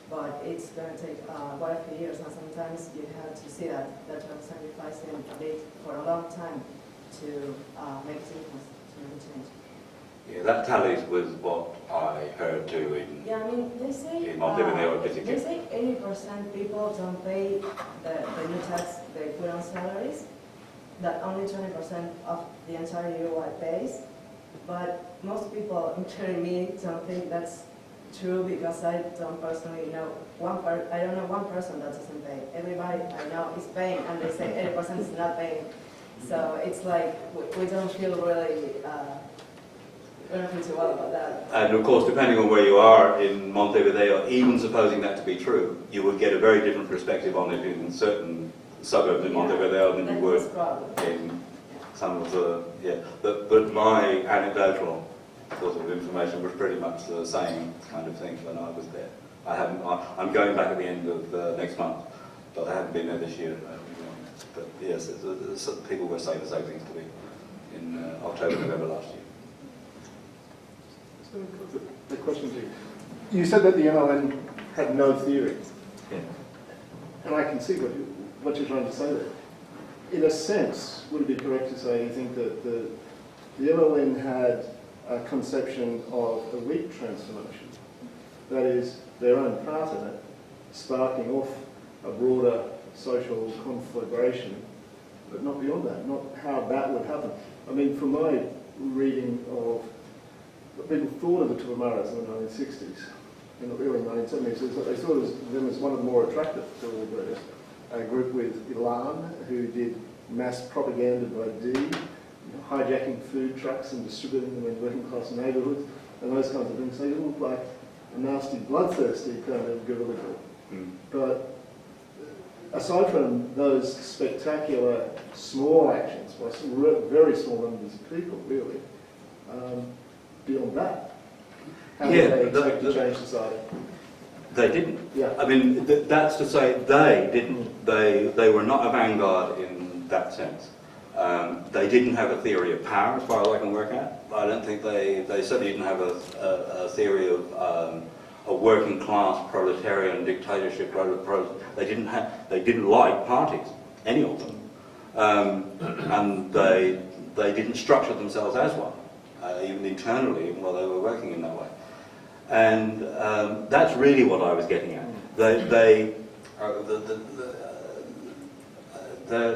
but it's going to take quite a few years, and sometimes you have to see that you're sacrificing a bit for a long time to make a difference, to make a change. Yeah, that tallies with what I heard too in Yeah, I mean, they say Montevideo in particular. they say 80% people don't pay the new tax they put on salaries, that only 20% of the entire Uruguay pays. But most people, including me, don't think that's true because I don't personally know I don't know one person that doesn't pay. Everybody I know is paying, and they say 80% is not paying. So it's like we don't feel really. We don't feel too well about that. And of course, depending on where you are in Montevideo, even supposing that to be true, you would get a very different perspective on it in certain suburbs in Montevideo than you would in some of the, But my anecdotal sort of information was pretty much the same kind of thing when I was there. I'm going back at the end of next month, but I haven't been there this year. But yes, people were saying the same things to me in October, November last year. The question to you. You said that the MLN had no theory. Yeah. And I can see what you're trying to say there. In a sense, would it be correct to say you think that the MLN had a conception of elite transformation, that is, their own part in it, sparking off a broader social conflagration, but not beyond that, not how that would happen. I mean, from my reading of what people thought of the Tupamaros in the 1960s, in the early 1970s, is that they thought of them as one of the more attractive to all the rest. A group with Ilan, who did mass propaganda by hijacking food trucks and distributing them in working class neighbourhoods, and those kinds of things. So you look like a nasty, bloodthirsty kind of guerrilla group. But aside from those spectacular small actions by some very small numbers of people, really, beyond that, how did they expect to change society? They didn't. Yeah. I mean, that's to say they didn't. They were not a vanguard in that sense. They didn't have a theory of power, as far as I can work out. I don't think they certainly didn't have a theory of a working class proletarian dictatorship. They didn't like parties, any of them, and they didn't structure themselves as one, even internally, even while they were working in that way. And that's really what I was getting at.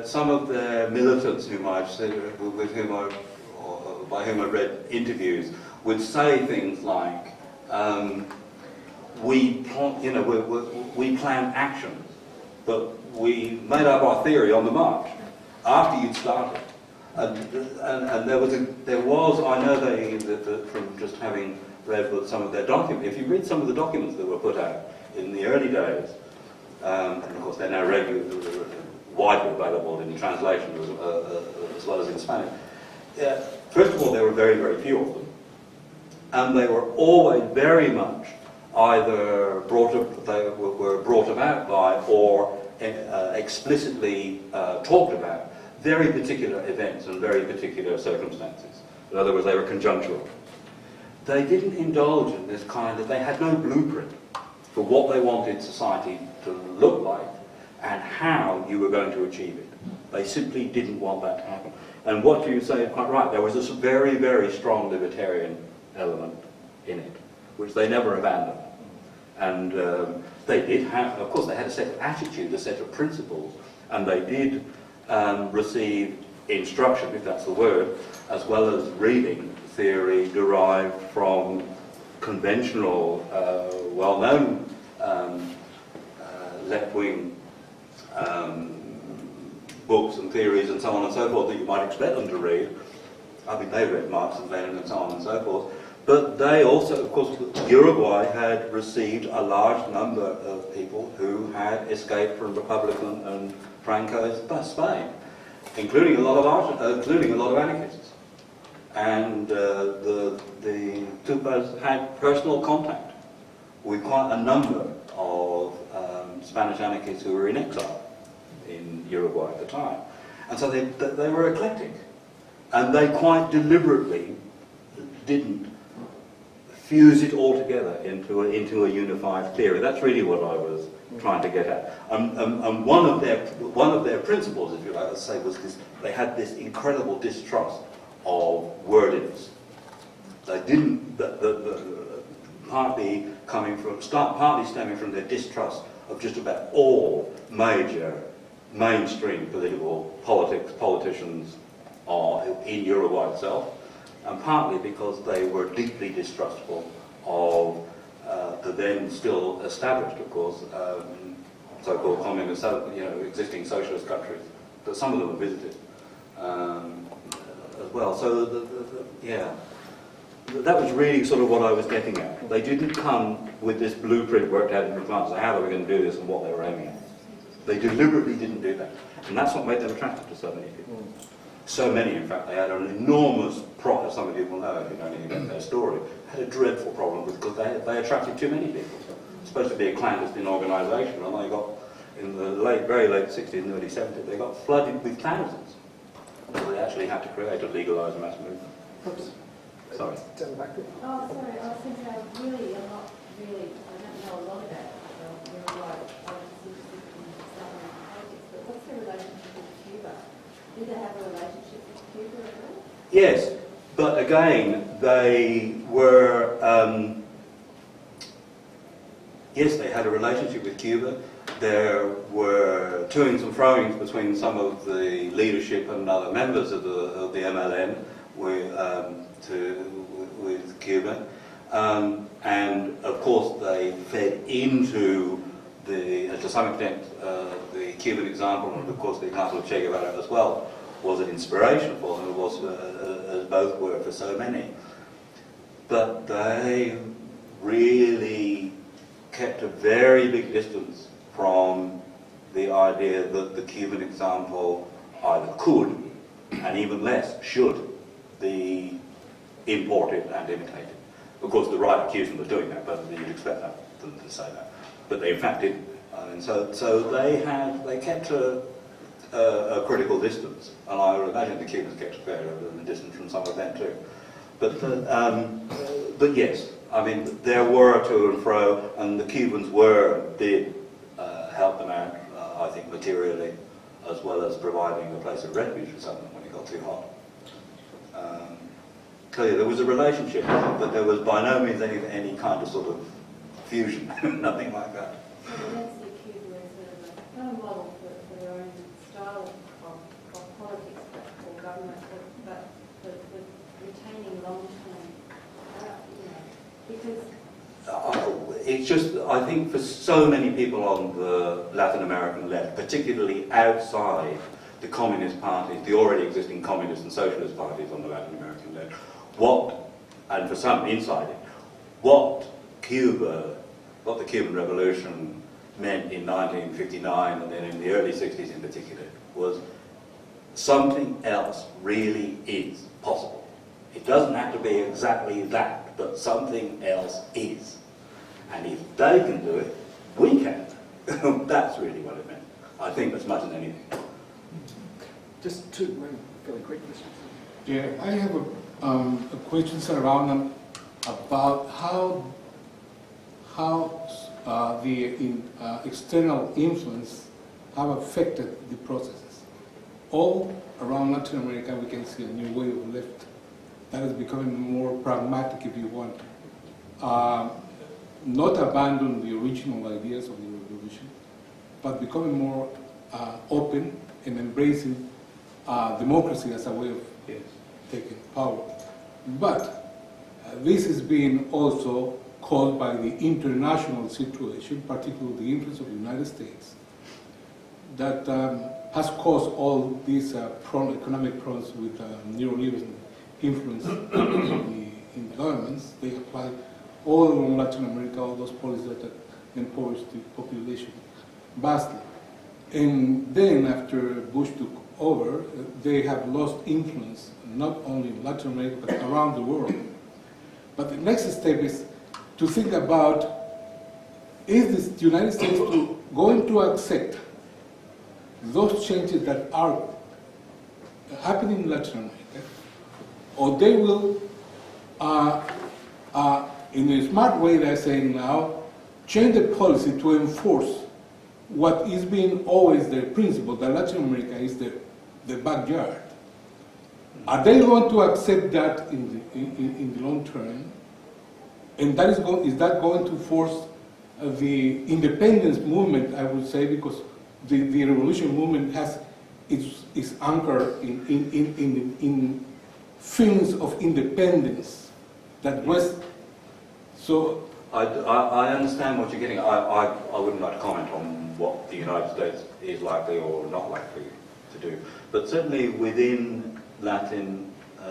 Some of the militants whom I've seen, by whom I've read interviews, would say things like, "We plan actions, but we made up our theory on the march after you'd started." And there was I know that from just having read some of their documents. If you read some of the documents that were put out in the early days, and of course they're now widely available in translation as well as in Spanish. First of all, there were very, very few of them, and they were always very much either brought about by or explicitly talked about very particular events and very particular circumstances. In other words, they were conjunctural. They didn't indulge in this kind of, they had no blueprint for what they wanted society to look like and how you were going to achieve it. They simply didn't want that to happen. And what you say is quite right, there was this very, very strong libertarian element in it, which they never abandoned. And they did have, of course, they had a set of attitudes, a set of principles, and they did receive instruction, if that's the word, as well as reading theory derived from conventional, well-known left-wing books and theories and so on and so forth that you might expect them to read. I think they read Marx and Lenin and so on and so forth. But they also, of course, Uruguay had received a large number of people who had escaped from Republican and Franco's Spain, including a lot of anarchists. And the Tupas had personal contact with quite a number of Spanish anarchists who were in exile in Uruguay at the time. And so they were eclectic. And they quite deliberately didn't fuse it all together into a unified theory. That's really what I was trying to get at. And one of their principles, if you like to say, was this: they had this incredible distrust of wordiness. They didn't, partly stemming from their distrust of just about all major mainstream politicians in Uruguay itself, and partly because they were deeply distrustful of the then still established, of course, so-called communist, existing socialist countries, but some of them were visited as well. So, that was really sort of what I was getting at. They didn't come with this blueprint worked out in advance of how they were going to do this and what they were aiming at. They deliberately didn't do that. And that's what made them attractive to so many people. So many, in fact, they had an enormous problem, as some of you will know if you know anything about their story, had a dreadful problem because they attracted too many people. It's supposed to be a clandestine organisation, and they got in the very late 60s and early 70s, they got flooded with thousands. So they actually had to create a legalised mass movement. Oops. Sorry. Down the back there. Oh, sorry, I was thinking I don't know a lot about Uruguay. I was just interested in southern politics, but what's their relationship with Cuba? Did they have a relationship with Cuba at all? Yes, but again, they were, yes, they had a relationship with Cuba. There were toings and froings between some of the leadership and other members of the MLN with Cuba. And of course they fed into to some extent, the Cuban example, and of course the example of Che Guevara as well, was an inspiration for them, as both were for so many. But they really kept a very big distance from the idea that the Cuban example either could, and even less should, be imported and imitated. Of course, the right accused them of doing that, but you'd expect them to say that. But they in fact didn't. And so they kept a critical distance, and I would imagine the Cubans kept a fair distance from some of them too. But yes, I mean, there were to and fro, and the Cubans did help them out, I think, materially, as well as providing a place of refuge for some of them when it got too hot. Clearly, there was a relationship, but there was by no means any kind of sort of fusion, nothing like that. So the Nazi Cuba is sort of not a model for their own style of politics or government, but retaining long-term, because... It's just, I think for so many people on the Latin American left, particularly outside the communist parties, the already existing communist and socialist parties on the Latin American left, and for some inside it, what the Cuban Revolution meant in 1959 and then in the early 60s in particular was something else really is possible. It doesn't have to be exactly that, but something else is. And if they can do it, we can. That's really what it meant, I think, as much as anything. Just two fairly quick questions. Yeah, I have a questions around about how the external influence have affected the processes. All around Latin America, we can see a new way of left that is becoming more pragmatic, if you want. Not abandon the original ideas of the revolution, but becoming more open and embracing democracy as a way of taking power. But this is being also caused by the international situation, particularly the influence of the United States, that has caused all these economic problems with neoliberal influence in the governments. They apply all around Latin America, all those policies that impoverish the population vastly. And then after Bush took over, they have lost influence, not only in Latin America, but around the world. But the next step is to think about, is the United States going to accept those changes that are happening in Latin America, or they will, in a smart way, they're saying now, change the policy to enforce what is being always their principle, that Latin America is the backyard. Are they going to accept that in the long term? And that is that going to force the independence movement, I would say, because the revolution movement has its anchor in feelings of independence that was so. I understand what you're getting at. I wouldn't like to comment on what the United States is likely or not likely to do, but certainly within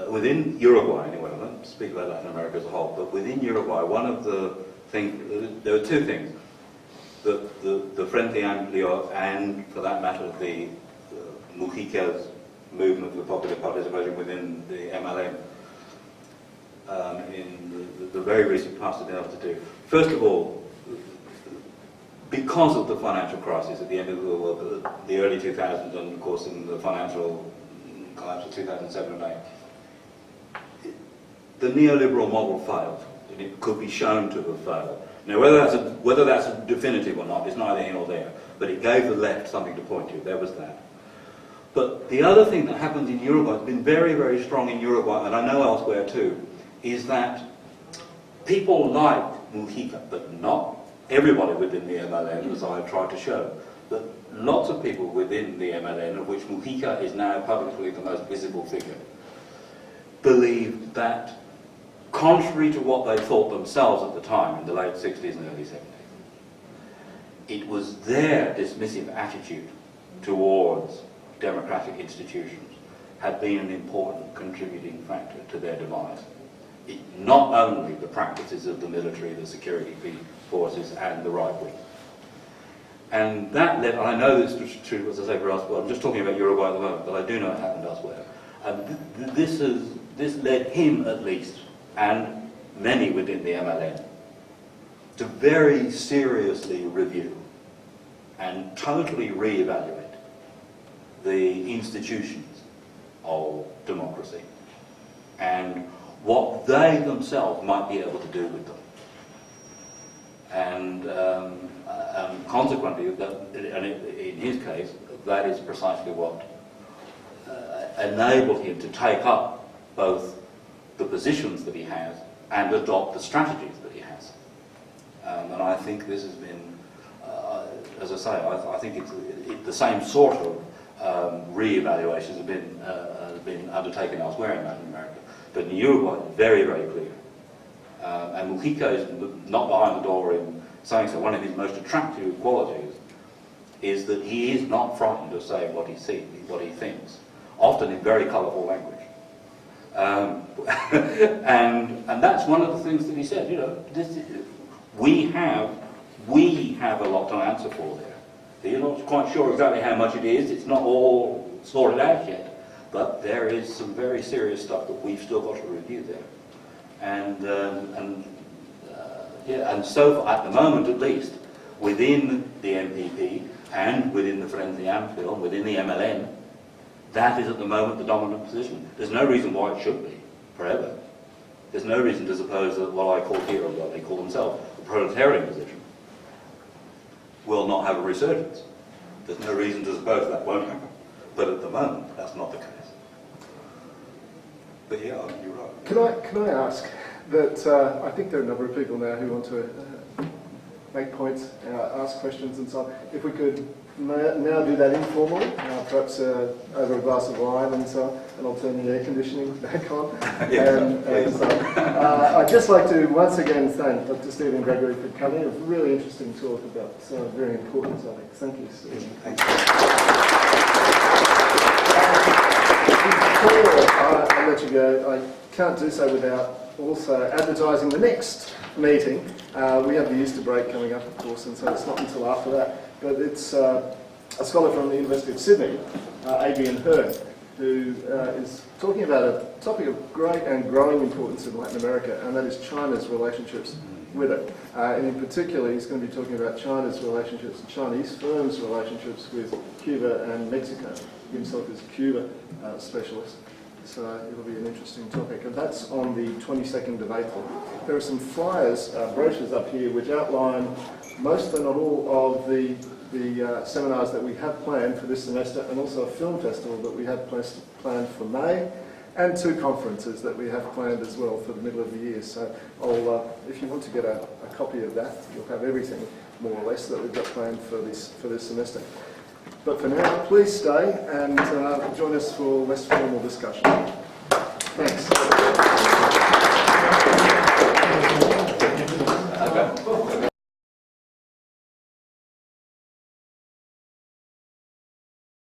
within Uruguay anyway, I don't speak about Latin America as a whole, but within Uruguay, one of the things, there are two things, the Frente Amplio and, for that matter, the Mujica's movement for popular participation within the MLN in the very recent past have been able to do. First of all, because of the financial crisis at the end of the early 2000s, and of course in the financial collapse of 2007 and 8, the neoliberal model failed, and it could be shown to have failed. Now, whether that's a definitive or not is neither here nor there, but it gave the left something to point to. There was that. But the other thing that happens in Uruguay, has been very, very strong in Uruguay, and I know elsewhere too, is that people like Mujica, but not everybody within the MLN, as I've tried to show, that lots of people within the MLN, of which Mujica is now publicly the most visible figure, believe that, contrary to what they thought themselves at the time, in the late 60s and early 70s, it was their dismissive attitude towards democratic institutions had been an important contributing factor to their demise. Not only the practices of the military, the security forces, and the right wing. And that led, and I know this is true, as I say, for us, well, I'm just talking about Uruguay at the moment, but I do know it happened elsewhere. And this led him, at least, and many within the MLN, to very seriously review and totally re-evaluate the institutions of democracy and what they themselves might be able to do with them. And consequently, in his case, that is precisely what enabled him to take up both the positions that he has and adopt the strategies that he has. And I think this has been, as I say, I think it's the same sort of re-evaluations have been undertaken elsewhere in Latin America. But in Uruguay, very, very clear. And Mujica is not behind the door in saying so. One of his most attractive qualities is that he is not frightened of saying what he sees, what he thinks, often in very colourful language. And that's one of the things that he said. You know, we have a lot to answer for there. You're not quite sure exactly how much it is. It's not all sorted out yet. But there is some very serious stuff that we've still got to review there. And so at the moment at least, within the MPP and within the Frente Amplio, within the MLN, that is at the moment the dominant position. There's no reason why it should be, forever. There's no reason to suppose that what I call here, or what they call themselves, the proletarian position, will not have a resurgence. There's no reason to suppose that won't happen. But at the moment, that's not the case. But yeah, you're right. Can I ask that I think there are a number of people now who want to make points, ask questions and so on. If we could now do that informally, perhaps over a glass of wine and so on, and I'll turn the air conditioning back on. I'd just like to once again thank Dr. Stephen Gregory for coming. A really interesting talk about some very important topics. Thank you, Stephen. Thank you. Before I let you go, I can't do so without also advertising the next meeting. We have the Easter break coming up, of course, and so it's not until after that. But it's a scholar from the University of Sydney, Adrian Hearn, who is talking about a topic of great and growing importance in Latin America, and that is China's relationships with it. And in particular, he's going to be talking about China's relationships, Chinese firms' relationships with Cuba and Mexico. He himself is a Cuba specialist. So it'll be an interesting topic. And that's on the 22nd of April. There are some flyers, brochures up here, which outline most but not all of the seminars that we have planned for this semester, and also a film festival that we have planned for May, and 2 conferences that we have planned as well for the middle of the year. So if you want to get a copy of that, you'll have everything more or less that we've got planned for this semester. But for now, please stay and join us for less formal discussion. Thanks.